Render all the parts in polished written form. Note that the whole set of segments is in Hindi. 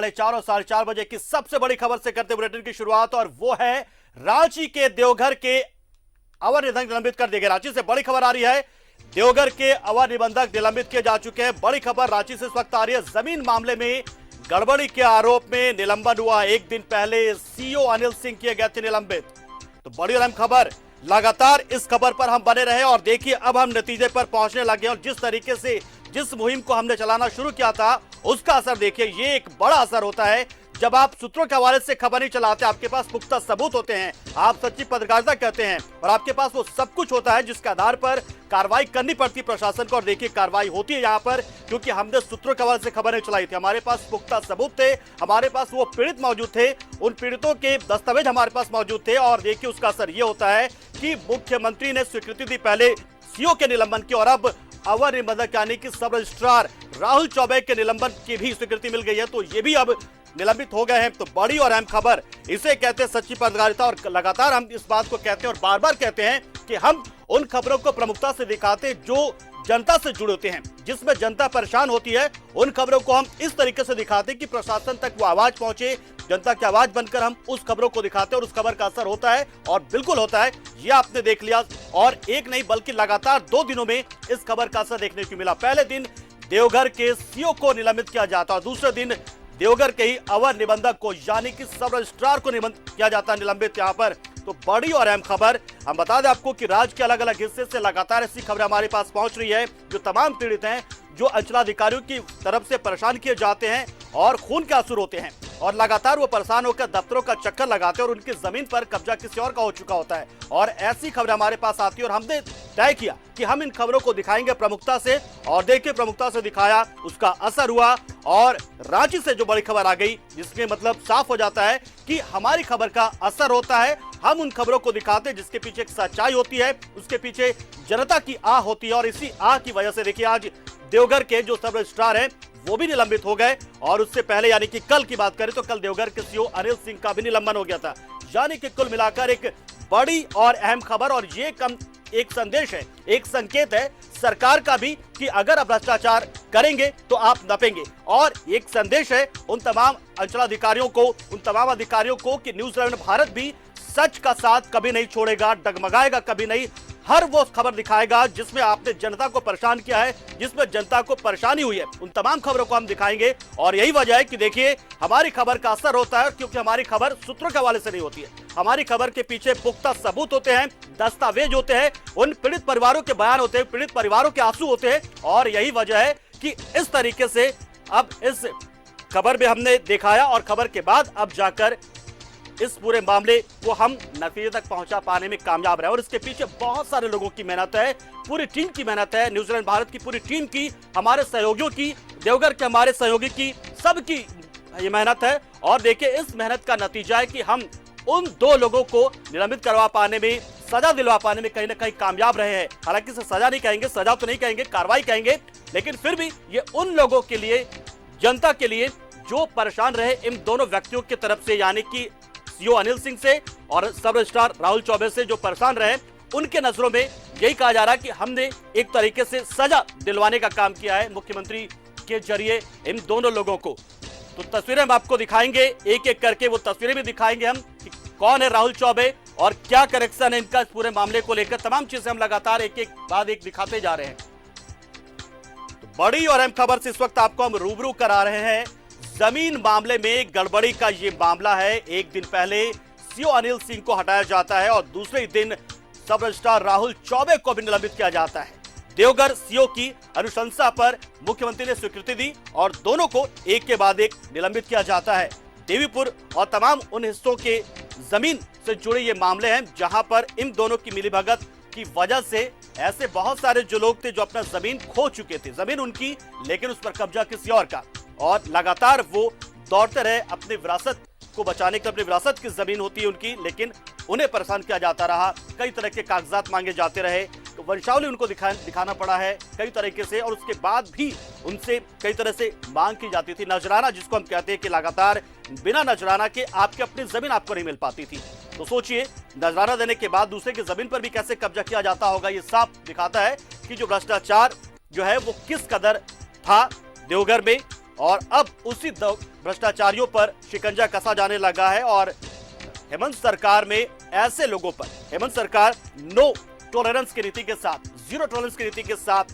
4:30 और 4:30 बजे की सबसे बड़ी खबर से करते बुलेटिन की शुरुआत, और वो है रांची के देवघर के अवर निबंधक निलंबित कर दिए गए। रांची से बड़ी खबर आ रही है, देवघर के अवर निबंधक निलंबित किए जा चुके हैं। बड़ी खबर रांची से इस वक्त आ रही है, जमीन मामले में गड़बड़ी के आरोप में निलंबन हुआ। एक दिन पहले सीओ अनिल सिंह किए गए थे निलंबित। तो बड़ी अहम खबर, लगातार इस खबर पर हम बने रहे और देखिए अब हम नतीजे पर पहुंचने लगे और जिस तरीके से जिस मुहिम को हमने चलाना शुरू किया था उसका असर देखिए। ये एक बड़ा असर होता है जब आप सूत्रों के हवाले से खबर नहीं चलाते, आपके पास पुख्ता सबूत होते हैं, आप सच्ची पत्रकारिता कहते हैं और आपके पास वो सब कुछ होता है जिसके आधार पर कार्रवाई करनी पड़ती प्रशासन को। और देखिए कार्रवाई होती है यहाँ पर, क्योंकि हमने सूत्रों के हवाले से खबर नहीं चलाई थी, हमारे पास पुख्ता सबूत थे, हमारे पास वो पीड़ित मौजूद थे, उन पीड़ितों के दस्तावेज हमारे पास मौजूद थे। और देखिए उसका असर ये होता है कि मुख्यमंत्री ने स्वीकृति दी पहले सीओ के निलंबन की, और अब अवर निबंधक यानी कि सब रजिस्ट्रार राहुल चौबे के निलंबन की भी स्वीकृति मिल गई है, तो ये भी अब निलंबित हो गए हैं। तो बड़ी और अहम खबर, इसे कहते हैं सच्ची पत्रकारिता। और लगातार हम इस बात को कहते हैं और बार बार कहते हैं कि हम उन खबरों को प्रमुखता से दिखाते हैं जो जनता से जुड़े होते हैं, जिसमें जनता परेशान होती है। उन खबरों को हम इस तरीके से दिखाते हैं कि प्रशासन तक वो आवाज पहुंचे, जनता की आवाज बनकर हम उस खबरों को दिखाते हैं और उस खबर का असर होता है, और बिल्कुल होता है। ये आपने देख लिया, और एक नहीं बल्कि लगातार 2 दिनों में इस खबर का असर देखने को मिला। पहले दिन देवघर के सीओ को निलंबित किया जाता और दूसरे दिन देवघर के ही अवर निबंधक को यानी कि सब रजिस्ट्रार को किया जाता निलंबित यहाँ पर। तो बड़ी और अहम खबर, हम बता दें आपको कि राज्य के अलग अलग हिस्से से लगातार ऐसी खबरें हमारे पास पहुंच रही है। जो तमाम पीड़ित हैं, जो अंचलाधिकारियों की तरफ से परेशान किए जाते हैं और खून के आंसू रोते हैं, और लगातार वो परेशान होकर दफ्तरों का चक्कर लगाते हैं और उनकी जमीन पर कब्जा किसी और का हो चुका होता है। और ऐसी खबरें हमारे पास आती है और हमने तय किया कि हम इन खबरों को दिखाएंगे प्रमुखता से, और देखिए प्रमुखता से दिखाया, उसका असर हुआ। और रांची से जो बड़ी खबर आ गई, जिसमें मतलब साफ हो जाता है कि हमारी खबर का असर होता है। हम उन खबरों को दिखाते हैं जिसके पीछे एक सच्चाई होती है, उसके पीछे जनता की आह होती है, और इसी आह की वजह से देखिए आज देवघर के जो सब रजिस्ट्रार हैं वो भी निलंबित हो गए। और उससे पहले यानी कि कल की बात करें तो कल देवघर के सीओ अनिल सिंह का भी निलंबन हो गया था। यानी कि कुल मिलाकर एक बड़ी और अहम खबर, और ये एक संदेश है, एक संकेत है सरकार का भी कि अगर आप भ्रष्टाचार करेंगे तो आप नपेंगे। और एक संदेश है उन तमाम अंचलाधिकारियों को, उन तमाम अधिकारियों को कि न्यूज़ 11 भारत भी सच का साथ कभी नहीं छोड़ेगा, डगमगाएगा कभी नहीं। हर वो खबर दिखाएगा जिसमें आपने जनता को परेशान किया है, जिसमें जनता को परेशानी हुई है, उन तमाम खबरों को हम दिखाएंगे। और यही वजह है कि देखिए हमारी खबर का असर होता है, क्योंकि हमारी खबर सूत्रों के हवाले से नहीं होती है, हमारी खबर के पीछे पुख्ता सबूत होते हैं, दस्तावेज होते हैं, उन पीड़ित परिवारों के बयान होते हैं, पीड़ित परिवारों के आंसू होते हैं। और यही वजह है कि इस तरीके से अब इस खबर में हमने दिखाया, और खबर के बाद अब जाकर इस पूरे मामले को हम नतीजे तक पहुंचा पाने में कामयाब रहे। और इसके पीछे बहुत सारे लोगों की मेहनत है, पूरी टीम की मेहनत है, न्यूज़ 11 भारत की पूरी टीम की, हमारे सहयोगियों की, देवघर के हमारे सहयोगी की, सबकी ये मेहनत है। और देखिए इस मेहनत का नतीजा है कि हम उन 2 लोगों को निलंबित करवा पाने में, सजा दिलवा पाने में कहीं ना कहीं कामयाब रहे हैं। हालांकि इसे सजा नहीं कहेंगे, सजा तो नहीं कहेंगे, कार्रवाई कहेंगे, लेकिन फिर भी ये उन लोगों के लिए, जनता के लिए जो परेशान रहे इन दोनों व्यक्तियों की तरफ से, यानी कि सीओ अनिल सिंह से और सब रजिस्ट्रार राहुल चौबे से जो परेशान रहे, उनके नजरों में यही कहा जा रहा है कि हमने एक तरीके से सजा दिलवाने का काम किया है मुख्यमंत्री के जरिए इन दोनों लोगों को। तो तस्वीरें हम आपको दिखाएंगे, एक एक करके वो तस्वीरें भी दिखाएंगे हम कि कौन है राहुल चौबे और क्या कनेक्शन है इनका इस पूरे मामले को लेकर। तमाम चीजें हम लगातार एक एक बाद एक दिखाते जा रहे हैं। तो बड़ी और अहम खबर से इस वक्त आपको हम रूबरू करा रहे हैं। जमीन मामले में गड़बड़ी का ये मामला है। एक दिन पहले सीओ अनिल सिंह को हटाया जाता है और दूसरे दिन सब रजिस्ट्रार राहुल चौबे को भी निलंबित किया जाता है। देवघर सीओ की अनुशंसा पर मुख्यमंत्री ने स्वीकृति दी और दोनों को एक के बाद एक निलंबित किया जाता है। देवीपुर और तमाम उन हिस्सों के जमीन से जुड़े ये मामले हैं जहां पर इन दोनों की मिलीभगत की वजह से ऐसे बहुत सारे जो लोग थे जो अपना जमीन खो चुके थे, जमीन उनकी लेकिन उस पर कब्जा किसी और का, और लगातार वो दौड़ते रहे अपनी विरासत को बचाने के। अपनी विरासत की जमीन होती है उनकी, लेकिन उन्हें परेशान किया जाता रहा, कई तरह के कागजात मांगे जाते रहे, तो वंशावली उनको दिखाना पड़ा है कई तरीके से, और उसके बाद भी उनसे कई तरह से मांग की जाती थी। नजराना जिसको हम कहते हैं कि लगातार बिना नजराना के आपकी अपनी जमीन आपको नहीं मिल पाती थी। तो सोचिए नजराना देने के बाद दूसरे की जमीन पर भी कैसे कब्जा किया जाता होगा। ये साफ दिखाता है कि जो भ्रष्टाचार जो है वो किस कदर था देवघर में, और अब उसी भ्रष्टाचारियों पर शिकंजा कसा जाने लगा है। और हेमंत सरकार में ऐसे लोगों पर हेमंत सरकार नो टॉलरेंस की नीति के साथ, जीरो टॉलरेंस की नीति के साथ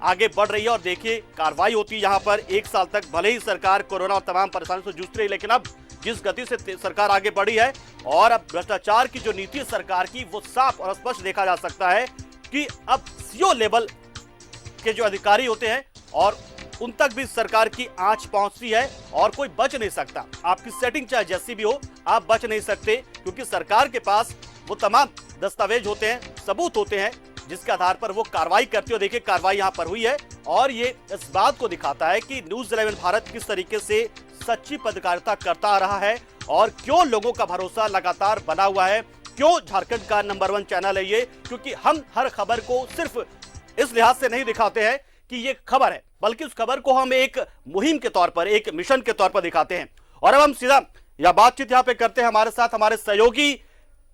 आगे बढ़ रही है। और देखिए कार्रवाई होती है यहाँ पर 1 साल तक। भले ही सरकार कोरोना और तमाम परेशानियों से जूझ रही है, लेकिन अब जिस गति से सरकार आगे बढ़ी है और अब भ्रष्टाचार की जो नीति है सरकार की, वो साफ और स्पष्ट देखा जा सकता है कि अब सीओ लेवल के जो अधिकारी होते हैं और उन तक भी सरकार की आंच पहुंचती है और कोई बच नहीं सकता। आपकी सेटिंग चाहे जैसी भी हो, आप बच नहीं सकते, क्योंकि सरकार के पास वो तमाम दस्तावेज होते हैं, सबूत होते हैं, जिसके आधार पर वो कार्रवाई करती है। देखिए कार्रवाई यहां पर हुई है और ये इस बात को दिखाता है कि न्यूज़ 11 भारत किस तरीके से सच्ची पत्रकारिता करता आ रहा है और क्यों लोगों का भरोसा लगातार बना हुआ है, क्यों झारखंड का नंबर 1 चैनल है ये। क्योंकि हम हर खबर को सिर्फ इस लिहाज से नहीं दिखाते हैं कि ये खबर है, बल्कि उस खबर को हम एक मुहिम के तौर पर, एक मिशन के तौर पर दिखाते हैं। और अब हम सीधा यह बातचीत यहां पे करते हैं। हमारे साथ हमारे सहयोगी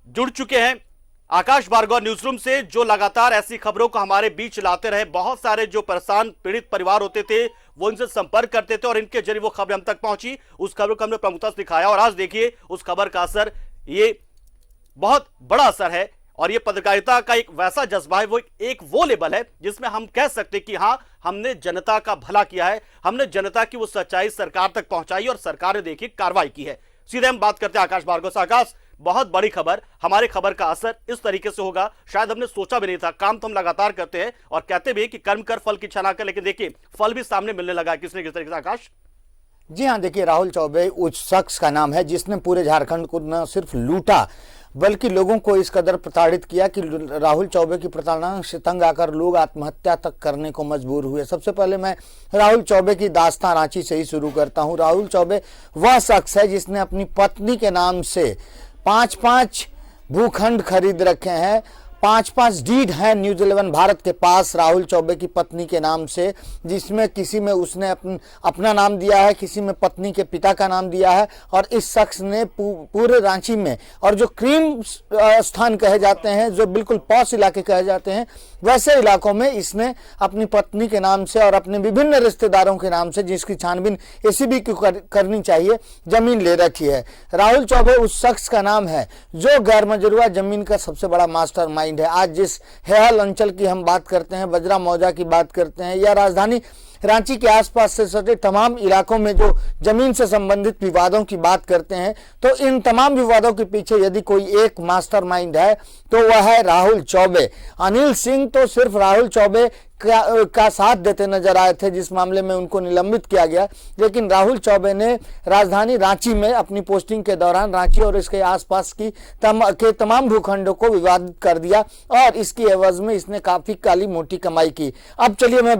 जुड़ चुके हैं आकाश भार्गव न्यूज रूम से, जो लगातार ऐसी खबरों को हमारे बीच लाते रहे। बहुत सारे जो परेशान पीड़ित परिवार होते थे वो इनसे संपर्क करते थे और इनके जरिए वो खबर हम तक पहुंची। उस खबर को हमने प्रमुखता से दिखाया और आज देखिए उस खबर का असर, ये बहुत बड़ा असर है। और ये पत्रकारिता का एक वैसा जज्बा है, वो लेवल है जिसमें हम कह सकते कि हाँ, हमने जनता का भला किया है, हमने जनता की वो सच्चाई सरकार तक पहुंचाई और सरकार ने देखी कार्रवाई की है। सीधे हम बात करते हैं आकाश भार्गव से। आकाश, बहुत बड़ी खबर, हमारे खबर का असर इस तरीके से होगा शायद हमने सोचा भी नहीं था। काम तो हम लगातार करते हैं और कहते भी हैं कि कर्म कर फल की इच्छा ना कर, लेकिन देखिए फल भी सामने मिलने लगा किसने किस तरीके से। आकाश जी हाँ, देखिए राहुल चौबे उस शख्स का नाम है जिसने पूरे झारखंड को न सिर्फ लूटा बल्कि लोगों को इस कदर प्रताड़ित किया कि राहुल चौबे की प्रताड़ना से तंग आकर लोग आत्महत्या तक करने को मजबूर हुए। सबसे पहले मैं राहुल चौबे की दास्तान रांची से ही शुरू करता हूं। राहुल चौबे वह शख्स है जिसने अपनी पत्नी के नाम से 5-5 भूखंड खरीद रखे हैं। 5-5 डीड हैं न्यूज़ 11 भारत के पास राहुल चौबे की पत्नी के नाम से, जिसमें किसी में उसने अपना नाम दिया है, किसी में पत्नी के पिता का नाम दिया है। और इस शख्स ने पूरे रांची में, और जो क्रीम स्थान कहे जाते हैं, जो बिल्कुल पॉश इलाके कहे जाते हैं, वैसे इलाकों में इसने अपनी पत्नी के नाम से और अपने विभिन्न रिश्तेदारों के नाम से, जिसकी छानबीन एसीबी की करनी चाहिए, जमीन ले रखी है। राहुल चौबे उस शख्स का नाम है जो गैरमजरूआ जमीन का सबसे बड़ा मास्टरमाइंड है। आज जिस हेहल अंचल की हम बात करते हैं, बजरा मौजा की बात करते हैं, या राजधानी रांची के आसपास से सटे तमाम इलाकों में जो जमीन से संबंधित विवादों की बात करते हैं, तो इन तमाम विवादों के पीछे यदि कोई एक मास्टरमाइंड है तो वह है राहुल चौबे। अनिल सिंह तो सिर्फ राहुल चौबे का साथ देते नजर आए थे जिस मामले में उनको निलंबित किया गया, लेकिन राहुल चौबे ने राजधानी रांची में अपनी पोस्टिंग के दौरान रांची और इसके आसपास की तमाम भूखंडों को विवादित कर दिया और इसकी एवज में इसने काफी काली मोटी कमाई की। अब चलिए मैं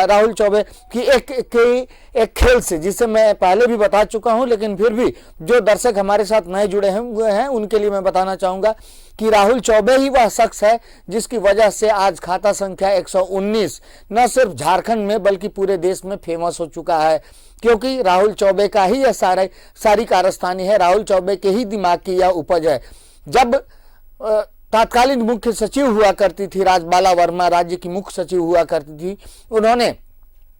राहुल चौबे की एक खेल से, जिसे मैं पहले भी बता चुका हूं, लेकिन फिर भी जो दर्शक हमारे साथ नए जुड़े हुए हैं उनके लिए मैं बताना चाहूंगा कि राहुल चौबे ही वह शख्स है जिसकी वजह से आज खाता संख्या 119 न सिर्फ झारखंड में बल्कि पूरे देश में फेमस हो चुका है, क्योंकि राहुल चौबे का ही यह सारी कारस्तानी है, राहुल चौबे के ही दिमाग की यह उपज है। जब तत्कालीन मुख्य सचिव हुआ करती थी राजबाला वर्मा, राज्य की मुख्य सचिव हुआ करती थी, उन्होंने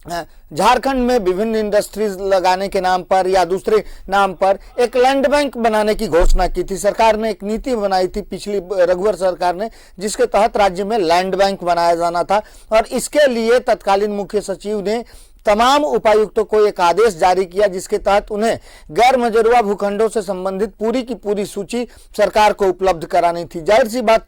झारखंड में विभिन्न इंडस्ट्रीज लगाने के नाम पर या दूसरे नाम पर एक लैंड बैंक बनाने की घोषणा की थी। सरकार ने एक नीति बनाई थी पिछली रघुवर सरकार ने, जिसके तहत राज्य में लैंड बैंक बनाया जाना था और इसके लिए तत्कालीन मुख्य सचिव ने तमाम उपायुक्तों को एक आदेश जारी किया जिसके तहत उन्हें गैर मजरूआ भूखंडों से संबंधित पूरी की पूरी सूची सरकार को उपलब्ध करानी थी। जाहिर सी बात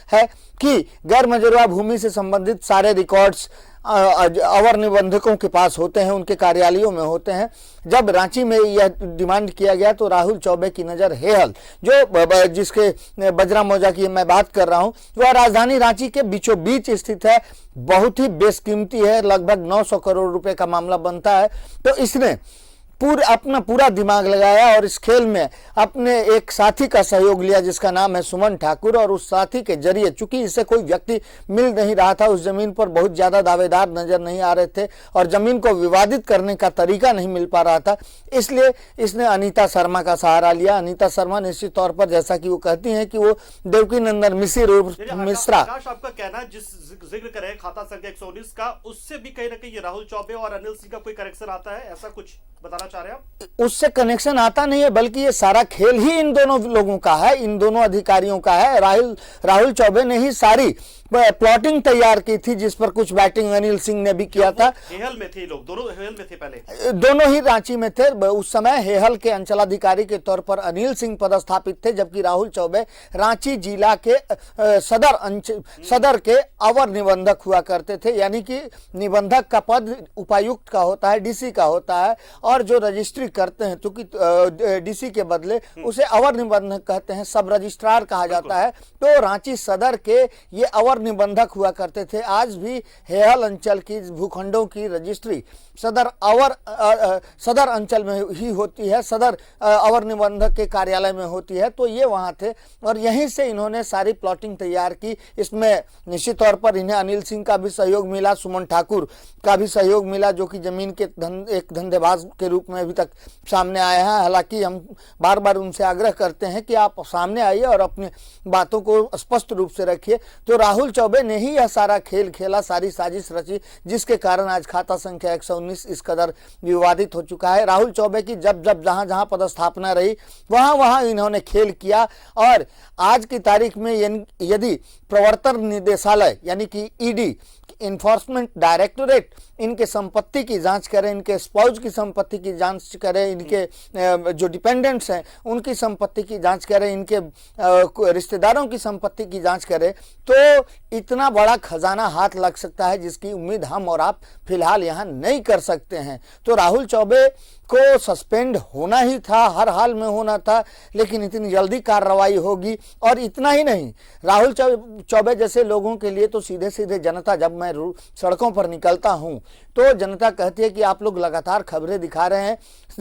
है कि गैर मजरूआ भूमि से संबंधित सारे रिकॉर्ड्स अवर निबंधकों के पास होते हैं, उनके कार्यालयों में होते हैं। जब रांची में यह डिमांड किया गया तो राहुल चौबे की नजर हेहल, जो जिसके बजरा मौजा की मैं बात कर रहा हूं, वह राजधानी रांची के बीचों बीच स्थित है, बहुत ही बेशकीमती है, लगभग 900 करोड़ रुपए का मामला बनता है। तो इसने अपना पूरा दिमाग लगाया और इस खेल में अपने एक साथी का सहयोग लिया जिसका नाम है सुमन ठाकुर, और उस साथी के जरिए, चूंकि इसे कोई व्यक्ति मिल नहीं रहा था, उस जमीन पर बहुत ज्यादा दावेदार नजर नहीं आ रहे थे और जमीन को विवादित करने का तरीका नहीं मिल पा रहा था, इसलिए इसने अनीता शर्मा का सहारा लिया। अनीता शर्मा निश्चित तौर पर, जैसा कि वो कहती हैं कि वो देवकी नंदन मिश्रा। आपका कहना है जिस जिक्र करें खाता संख्या 119 का, उससे भी कहीं ना कहीं राहुल चौबे और अनिल सिंह का कोई कनेक्शन आता है, ऐसा कुछ बताना चाह रहे हैं आप? उससे कनेक्शन आता नहीं है, बल्कि ये सारा खेल ही इन दोनों लोगों का है, इन दोनों अधिकारियों का है। राहुल चौबे ने ही सारी प्लॉटिंग तैयार की थी, जिस पर कुछ बैटिंग अनिल सिंह ने भी किया था। हेहल में थे लोग, दोनों हेहल में थे, पहले दोनों ही रांची में थे। उस समय हेहल के अंचलाधिकारी के तौर पर अनिल सिंह पदस्थापित थे, जबकि राहुल चौबे रांची जिला के सदर के अवर निबंधक हुआ करते थे। यानी कि निबंधक का पद उपायुक्त का होता है, डीसी का होता है, और जो रजिस्ट्री करते हैं, क्योंकि डीसी के बदले उसे अवर निबंधक कहते हैं, सब रजिस्ट्रार कहा जाता है। तो रांची सदर के ये अवर निबंधक हुआ करते थे। आज भी हेहल अंचल की भूखंडों की रजिस्ट्री सदर अंचल में ही होती है, सदर अवर निबंधक के कार्यालय में होती है। तो ये वहां थे और यहीं से इन्होंने सारी प्लॉटिंग तैयार की। इसमें निश्चित तौर पर इन्हें अनिल सिंह का भी सहयोग मिला, सुमन ठाकुर का भी सहयोग मिला, जो कि जमीन के एक धंधेबाज के रूप में अभी तक सामने आया है। हालांकि हम बार बार उनसे आग्रह करते हैं कि आप सामने आइए और अपनी बातों को स्पष्ट रूप से रखिए। तो राहुल चौबे ने ही यह सारा खेल खेला, सारी साजिश रची, जिसके कारण आज खाता संख्या 119 इस कदर विवादित हो चुका है। राहुल चौबे की जब जहां जहां पदस्थापना रही, वहां वहां इन्होंने खेल किया। और आज की तारीख में यदि प्रवर्तन निदेशालय यानी कि ईडी, इन्फोर्समेंट डायरेक्टोरेट इनके संपत्ति की जांच करें, इनके स्पाउस की संपत्ति की जांच करें, इनके जो डिपेंडेंट्स हैं उनकी संपत्ति की जांच करें, इनके रिश्तेदारों की संपत्ति की जांच करें, तो इतना बड़ा खजाना हाथ लग सकता है जिसकी उम्मीद हम और आप फिलहाल यहाँ नहीं कर सकते हैं। तो राहुल चौबे को सस्पेंड होना ही था, हर हाल में होना था, लेकिन इतनी जल्दी कार्रवाई होगी। और इतना ही नहीं, राहुल चौबे जैसे लोगों के लिए तो सीधे सीधे जनता, जब मैं सड़कों पर निकलता हूं तो जनता कहती है कि आप लोग लगातार खबरें दिखा रहे हैं,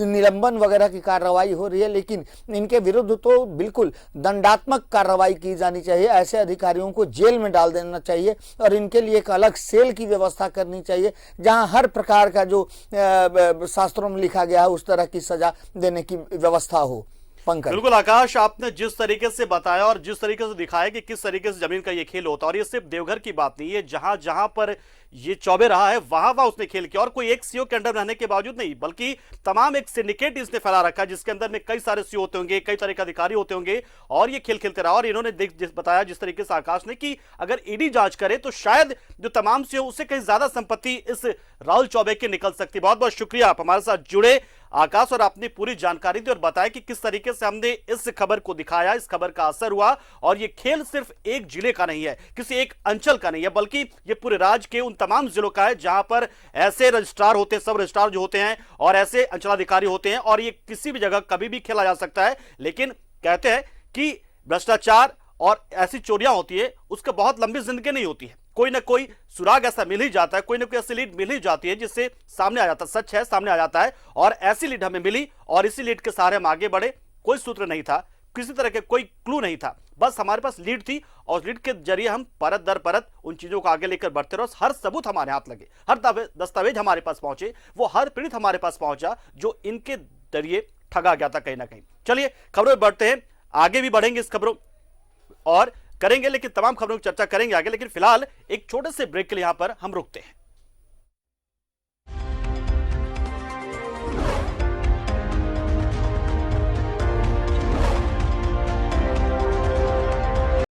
निलंबन वगैरह की कार्रवाई हो रही है, लेकिन इनके विरुद्ध तो बिल्कुल दंडात्मक कार्रवाई की जानी चाहिए। ऐसे अधिकारियों को जेल में डाल देना चाहिए और इनके लिए एक अलग सेल की व्यवस्था करनी चाहिए, जहां हर प्रकार का जो शास्त्रों में लिखा गया है उस तरह की सजा देने की व्यवस्था हो। पंकज, बिल्कुल आकाश, आपने जिस तरीके से बताया और जिस तरीके से दिखाया कि किस तरीके से जमीन का ये खेल होता है, और ये सिर्फ देवघर की बात नहीं है, जहां जहां पर ये चौबे रहा है वहां वहां उसने खेल किया, और कोई एक सीओ के अंडर रहने के बावजूद नहीं, बल्कि तमाम एक सिंडिकेट इसने फैला रखा, जिसके अंदर में कई सारे सीओ होते होंगे, कई तरह के अधिकारी होते होंगे, और ये खेल खेलते रहा। और इन्होंने बताया जिस तरीके से आकाश ने कि अगर ईडी जांच करे तो शायद जो तमाम सीओ उससे कहीं ज्यादा संपत्ति इस राहुल चौबे की निकल सकती। बहुत बहुत शुक्रिया आप हमारे साथ जुड़े आकाश, और आपने पूरी जानकारी दी और बताया कि किस तरीके से हमने इस खबर को दिखाया, इस खबर का असर हुआ। और ये खेल सिर्फ एक जिले का नहीं है, किसी एक अंचल का नहीं है, बल्कि ये पूरे राज्य के उन तमाम जिलों का है जहां पर ऐसे रजिस्ट्रार होते हैं, सब रजिस्ट्रार जो होते हैं, और ऐसे अंचलाधिकारी होते हैं, और ये किसी भी जगह कभी भी खेला जा सकता है। लेकिन कहते हैं कि भ्रष्टाचार और ऐसी चोरियां होती है, उसका बहुत लंबी जिंदगी नहीं होती है, कोई ना कोई सुराग ऐसा मिल ही जाता है, कोई ना कोई ऐसी लीड मिल ही जाती है जिससे सामने आ जाता है, सच है सामने आ जाता है। और ऐसी लीड हमें मिली और इसी लीड के सहारे हम आगे बढ़े। कोई सूत्र नहीं था, किसी तरह के कोई क्लू नहीं था, बस हमारे पास लीड थी, और लीड के जरिए हम परत दर परत उन चीजों को आगे लेकर बढ़ते रहे। हर सबूत हमारे हाथ लगे, हर दस्तावेज हमारे पास पहुंचे, वो हर पीड़ित हमारे पास पहुंचा जो इनके जरिए ठगा गया था कहीं ना कहीं। चलिए खबरों में बढ़ते हैं, आगे भी बढ़ेंगे इस खबरों और करेंगे, लेकिन तमाम खबरों की चर्चा करेंगे आगे। लेकिन फिलहाल एक छोटे से ब्रेक के लिए यहां पर हम रुकते हैं।